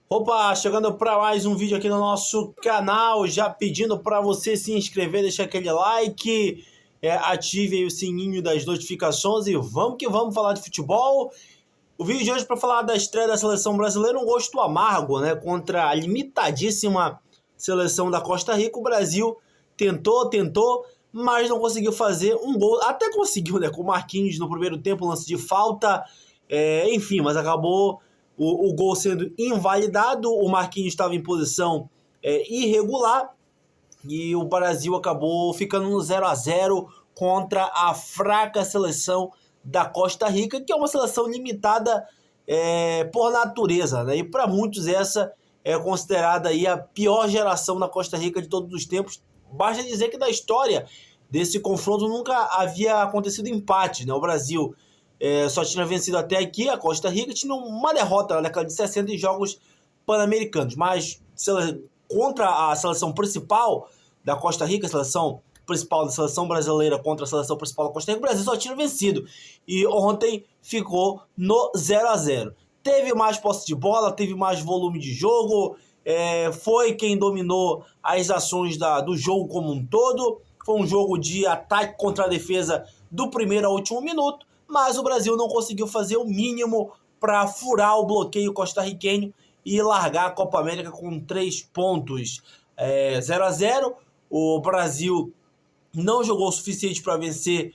Opa, chegando para mais um vídeo aqui no nosso canal, já pedindo para você se inscrever, deixar aquele like, ative aí o sininho das notificações e vamos que vamos falar de futebol. O vídeo de hoje para falar da estreia da seleção brasileira, um gosto amargo, né, contra a limitadíssima seleção da Costa Rica. O Brasil tentou, mas não conseguiu fazer um gol, até conseguiu, né, com o Marquinhos no primeiro tempo, lance de falta, enfim, mas acabou o gol sendo invalidado. O Marquinhos estava em posição irregular e o Brasil acabou ficando no 0-0 contra a fraca seleção da Costa Rica, que é uma seleção limitada por natureza, né? E para muitos essa é considerada aí a pior geração da Costa Rica de todos os tempos. Basta dizer que na história desse confronto nunca havia acontecido empate, né? O Brasil só tinha vencido até aqui, a Costa Rica tinha uma derrota na década de 60 em jogos pan-americanos, mas contra a seleção principal da Costa Rica, a seleção principal da seleção brasileira contra a seleção principal da Costa Rica, o Brasil só tinha vencido. E ontem ficou no 0-0. Teve mais posse de bola, teve mais volume de jogo, foi quem dominou as ações do jogo como um todo. Foi um jogo de ataque contra a defesa do primeiro ao último minuto, mas o Brasil não conseguiu fazer o mínimo para furar o bloqueio costarriquenho e largar a Copa América com 3 pontos. 0-0, o Brasil não jogou o suficiente para vencer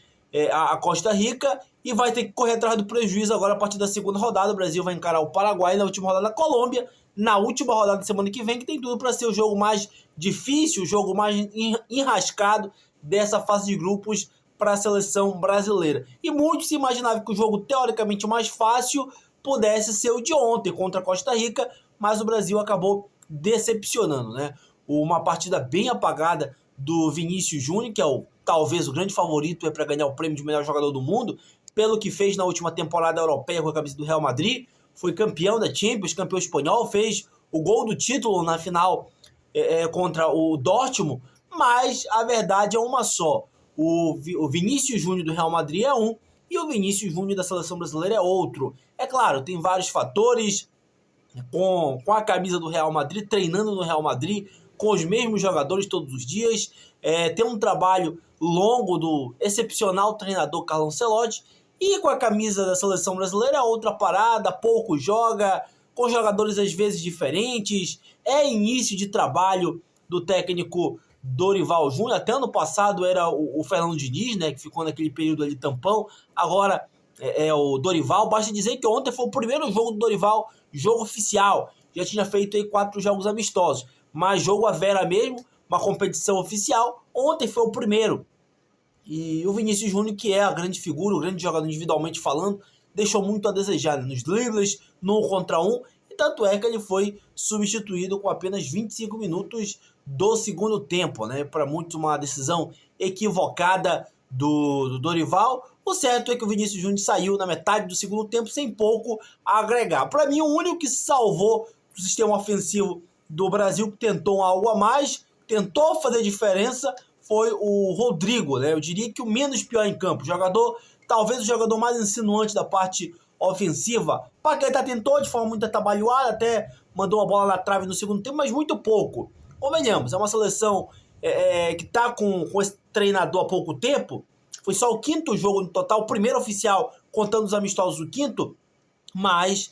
a Costa Rica e vai ter que correr atrás do prejuízo agora a partir da segunda rodada. O Brasil vai encarar o Paraguai, na última rodada a Colômbia, na última rodada da semana que vem, que tem tudo para ser o jogo mais difícil, o jogo mais enrascado dessa fase de grupos para a seleção brasileira. E muitos se imaginavam que o jogo teoricamente mais fácil pudesse ser o de ontem contra a Costa Rica, mas o Brasil acabou decepcionando, né? Uma partida bem apagada do Vinícius Júnior, que é talvez o grande favorito para ganhar o prêmio de melhor jogador do mundo, pelo que fez na última temporada europeia com a camisa do Real Madrid. Foi campeão da Champions, campeão espanhol, fez o gol do título na final contra o Dortmund, mas a verdade é uma só. O Vinícius Júnior do Real Madrid é um e o Vinícius Júnior da seleção brasileira é outro. É claro, tem vários fatores, com a camisa do Real Madrid, treinando no Real Madrid, com os mesmos jogadores todos os dias, tem um trabalho longo do excepcional treinador Carlo Ancelotti, e com a camisa da seleção brasileira é outra parada, pouco joga, com jogadores às vezes diferentes, início de trabalho do técnico Dorival Júnior. Até ano passado era o Fernando Diniz, né, que ficou naquele período ali tampão, agora o Dorival. Basta dizer que ontem foi o primeiro jogo do Dorival, jogo oficial, já tinha feito aí 4 jogos amistosos, mas jogo à vera mesmo, uma competição oficial, ontem foi o primeiro. E o Vinícius Júnior, que é a grande figura, o grande jogador individualmente falando, deixou muito a desejar, né, nos dribles, no 1 contra 1, e tanto é que ele foi substituído com apenas 25 minutos do segundo tempo, né? Para muitos uma decisão equivocada do Dorival. O certo é que o Vinícius Júnior saiu na metade do segundo tempo sem pouco a agregar. Para mim, o único que salvou o sistema ofensivo do Brasil, que tentou algo a mais, tentou fazer diferença, foi o Rodrigo, né? Eu diria que o menos pior em campo. Talvez o jogador mais insinuante da parte ofensiva. Paquetá tentou de forma muito atabalhoada, até mandou uma bola na trave no segundo tempo, mas muito pouco. Convenhamos, é uma seleção que está com esse treinador há pouco tempo. Foi só o 5º jogo no total, o primeiro oficial, contando os amistosos, o 5º. Mas,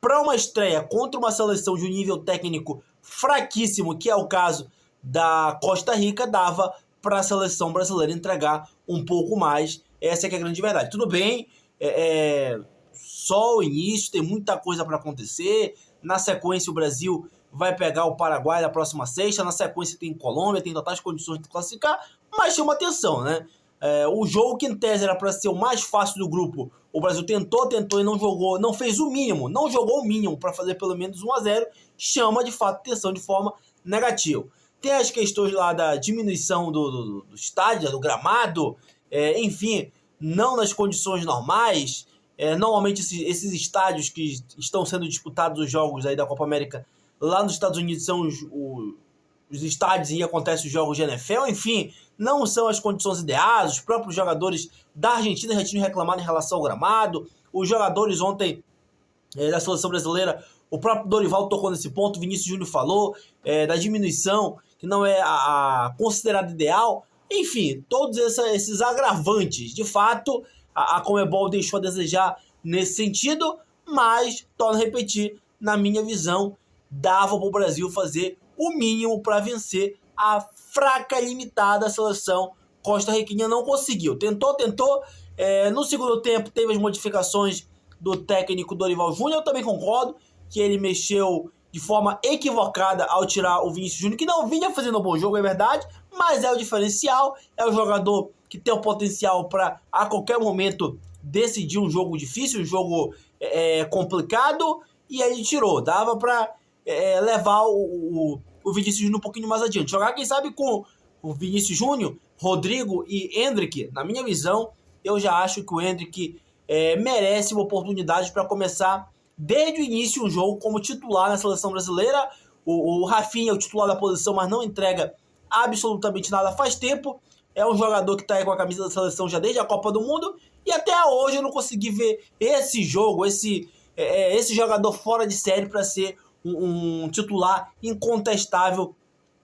para uma estreia contra uma seleção de um nível técnico fraquíssimo, que é o caso da Costa Rica, dava para a seleção brasileira entregar um pouco mais. Essa é que é a grande verdade. Tudo bem, só o início, tem muita coisa para acontecer. Na sequência, o Brasil vai pegar o Paraguai na próxima sexta. Na sequência, tem Colômbia, tem totais condições de classificar, mas chama atenção, né? O jogo que em tese era para ser o mais fácil do grupo, o Brasil tentou e não jogou, não fez o mínimo, não jogou o mínimo para fazer pelo menos 1-0, chama de fato atenção de forma negativa. Tem as questões lá da diminuição do estádio, do gramado, enfim, não nas condições normais. Normalmente esses estádios que estão sendo disputados os jogos aí da Copa América lá nos Estados Unidos são os estádios em que acontecem os jogos de NFL, enfim, não são as condições ideais. Os próprios jogadores da Argentina já tinham reclamado em relação ao gramado. Os jogadores ontem da seleção brasileira. O próprio Dorival tocou nesse ponto, o Vinícius Júnior falou da diminuição, que não é a considerada ideal. Enfim, todos esses agravantes. De fato, a Conmebol deixou a desejar nesse sentido, mas, torno a repetir, na minha visão, dava para o Brasil fazer o mínimo para vencer a fraca e limitada seleção costarriquenha. Não conseguiu. Tentou. No segundo tempo teve as modificações do técnico Dorival Júnior. Eu também concordo que ele mexeu de forma equivocada ao tirar o Vinícius Júnior, que não vinha fazendo um bom jogo, é verdade, mas é o diferencial, é o jogador que tem o potencial para a qualquer momento decidir um jogo difícil, um jogo complicado, e aí ele tirou. Dava para levar o Vinícius Júnior um pouquinho mais adiante. Jogar, quem sabe, com o Vinícius Júnior, Rodrigo e Endrick. Na minha visão, eu já acho que o Endrick merece uma oportunidade para começar desde o início um jogo como titular na seleção brasileira. O Rafinha é o titular da posição, mas não entrega absolutamente nada faz tempo. É um jogador que está aí com a camisa da seleção já desde a Copa do Mundo, e até hoje eu não consegui ver esse jogo, esse jogador fora de série para ser um titular incontestável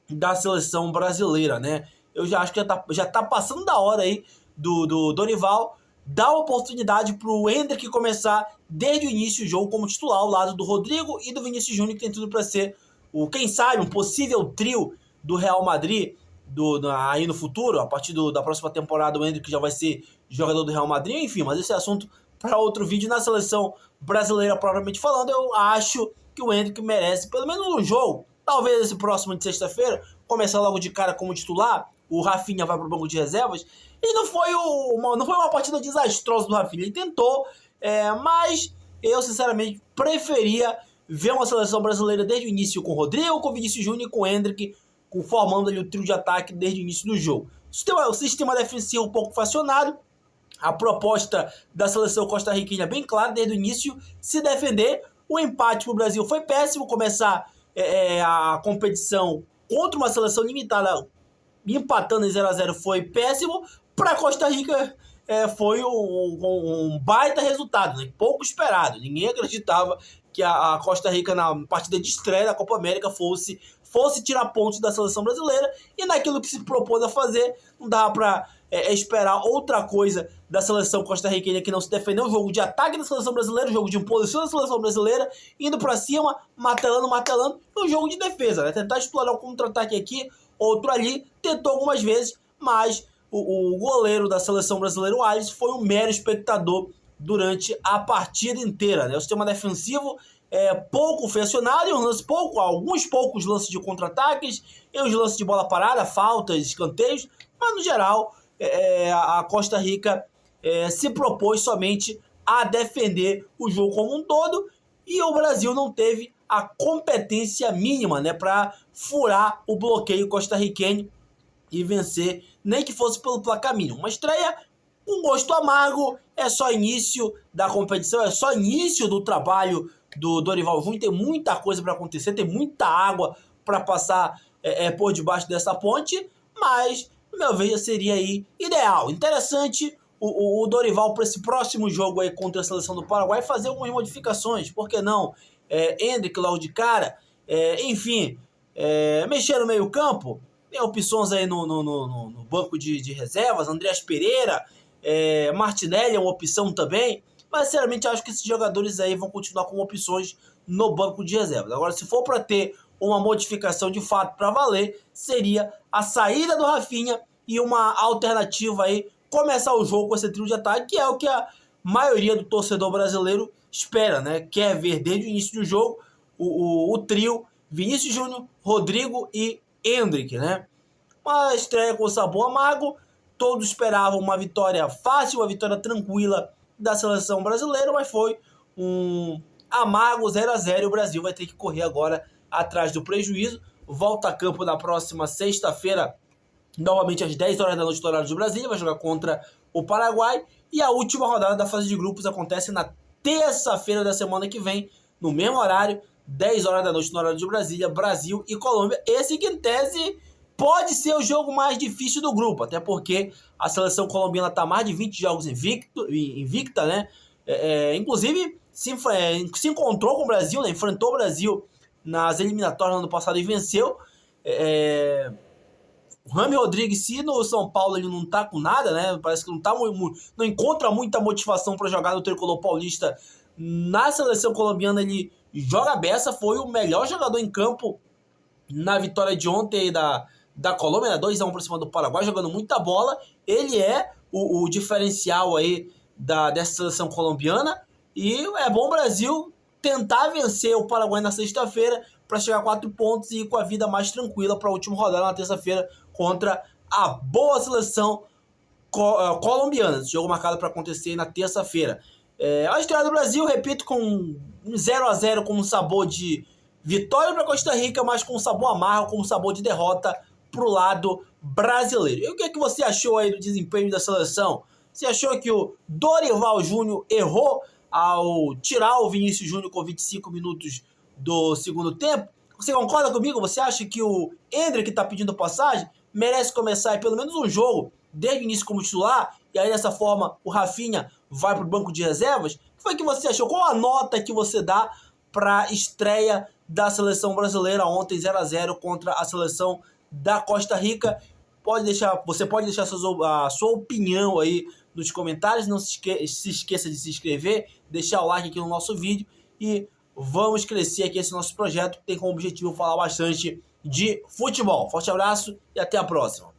da seleção brasileira, né? Eu já acho que já tá passando da hora aí do Dorival dar oportunidade para o Endrick começar desde o início do jogo como titular ao lado do Rodrigo e do Vinícius Júnior, que tem tudo para ser quem sabe, um possível trio do Real Madrid aí no futuro. A partir da próxima temporada o Endrick já vai ser jogador do Real Madrid, enfim, mas esse é assunto para outro vídeo. Na seleção brasileira propriamente falando, eu acho que o Endrick merece pelo menos um jogo, talvez esse próximo de sexta-feira, começar logo de cara como titular. O Rafinha vai para o banco de reservas, e não foi uma partida desastrosa do Rafinha. Ele tentou, mas eu sinceramente preferia ver uma seleção brasileira desde o início com o Rodrigo, com o Vinícius Júnior e com o Endrick, formando ali o trio de ataque desde o início do jogo. O sistema defensivo um pouco fracionado, a proposta da seleção costarriquenha bem clara desde o início, se defender. O empate para o Brasil foi péssimo, começar a competição contra uma seleção limitada empatando em 0-0 foi péssimo. Para Costa Rica foi um baita resultado, né? Pouco esperado. Ninguém acreditava que a Costa Rica, na partida de estreia da Copa América, fosse tirar pontos da seleção brasileira, e naquilo que se propôs a fazer, não dava para esperar outra coisa da seleção costarriquenha, que não se defendeu. O jogo de ataque da seleção brasileira, o jogo de imposição da seleção brasileira, indo para cima, martelando, e um jogo de defesa, né? Tentar explorar um contra-ataque aqui, outro ali, tentou algumas vezes, mas o goleiro da seleção brasileira, o Alisson, foi um mero espectador durante a partida inteira, né? O sistema defensivo pouco funcionado, e alguns poucos lances de contra-ataques, e os lances de bola parada, faltas, escanteios, mas no geral a Costa Rica se propôs somente a defender o jogo como um todo, e o Brasil não teve a competência mínima, né, para furar o bloqueio costarriquenho e vencer, nem que fosse pelo placar mínimo. Uma estreia com gosto amargo, é só início da competição, é só início do trabalho do Dorival Júnior. Tem muita coisa para acontecer, tem muita água para passar por debaixo dessa ponte, mas, no meu ver, seria aí ideal, interessante o Dorival para esse próximo jogo aí contra a seleção do Paraguai fazer algumas modificações, por que não? Endrick logo de cara, enfim, mexer no meio campo. Tem opções aí no banco de reservas. Andreas Pereira, Martinelli é uma opção também, mas sinceramente acho que esses jogadores aí vão continuar como opções no banco de reservas. Agora, se for para ter uma modificação de fato para valer, seria a saída do Rafinha e uma alternativa aí, começar o jogo com esse trio de ataque, que é o que a maioria do torcedor brasileiro espera, né? Quer ver desde o início do jogo o trio Vinícius Júnior, Rodrigo e Endrick, né? Uma estreia com sabor amargo. Todos esperavam uma vitória fácil, uma vitória tranquila da seleção brasileira, mas foi um amargo 0-0, e o Brasil vai ter que correr agora atrás do prejuízo. Volta a campo na próxima sexta-feira, novamente às 10 horas da noite do horário de Brasília, vai jogar contra o Paraguai, e a última rodada da fase de grupos acontece na terça-feira da semana que vem, no mesmo horário, 10 horas da noite no horário de Brasília, Brasil e Colômbia. Esse que, em tese, pode ser o jogo mais difícil do grupo, até porque a seleção colombiana está mais de 20 jogos invicta, né? Inclusive, se encontrou com o Brasil, né? Enfrentou o Brasil nas eliminatórias no ano passado e venceu. O James Rodrigues, se no São Paulo ele não tá com nada, né? Parece que não encontra muita motivação para jogar no tricolor paulista. Na seleção colombiana ele joga a beça, foi o melhor jogador em campo na vitória de ontem da Colômbia, né? 2-1 por cima do Paraguai, jogando muita bola. Ele é o diferencial aí dessa seleção colombiana. E é bom o Brasil tentar vencer o Paraguai na sexta-feira para chegar a 4 pontos e ir com a vida mais tranquila para a última rodada na terça-feira contra a boa seleção colombiana. Esse jogo marcado para acontecer na terça-feira. A estreia do Brasil, repito, com um 0-0 com um sabor de vitória para Costa Rica, mas com um sabor amargo, com um sabor de derrota para o lado brasileiro. E o que é que você achou aí do desempenho da seleção? Você achou que o Dorival Júnior errou ao tirar o Vinícius Júnior com 25 minutos do segundo tempo? Você concorda comigo? Você acha que o Endrick, que está pedindo passagem, merece começar pelo menos um jogo desde o início como titular, e aí dessa forma o Rafinha vai para o banco de reservas? O que foi que você achou? Qual a nota que você dá para a estreia da seleção brasileira ontem 0-0 contra a seleção da Costa Rica? Você pode deixar a sua opinião aí nos comentários. Não se esqueça de se inscrever, deixar o like aqui no nosso vídeo e vamos crescer aqui esse nosso projeto que tem como objetivo falar bastante de futebol. Forte abraço e até a próxima.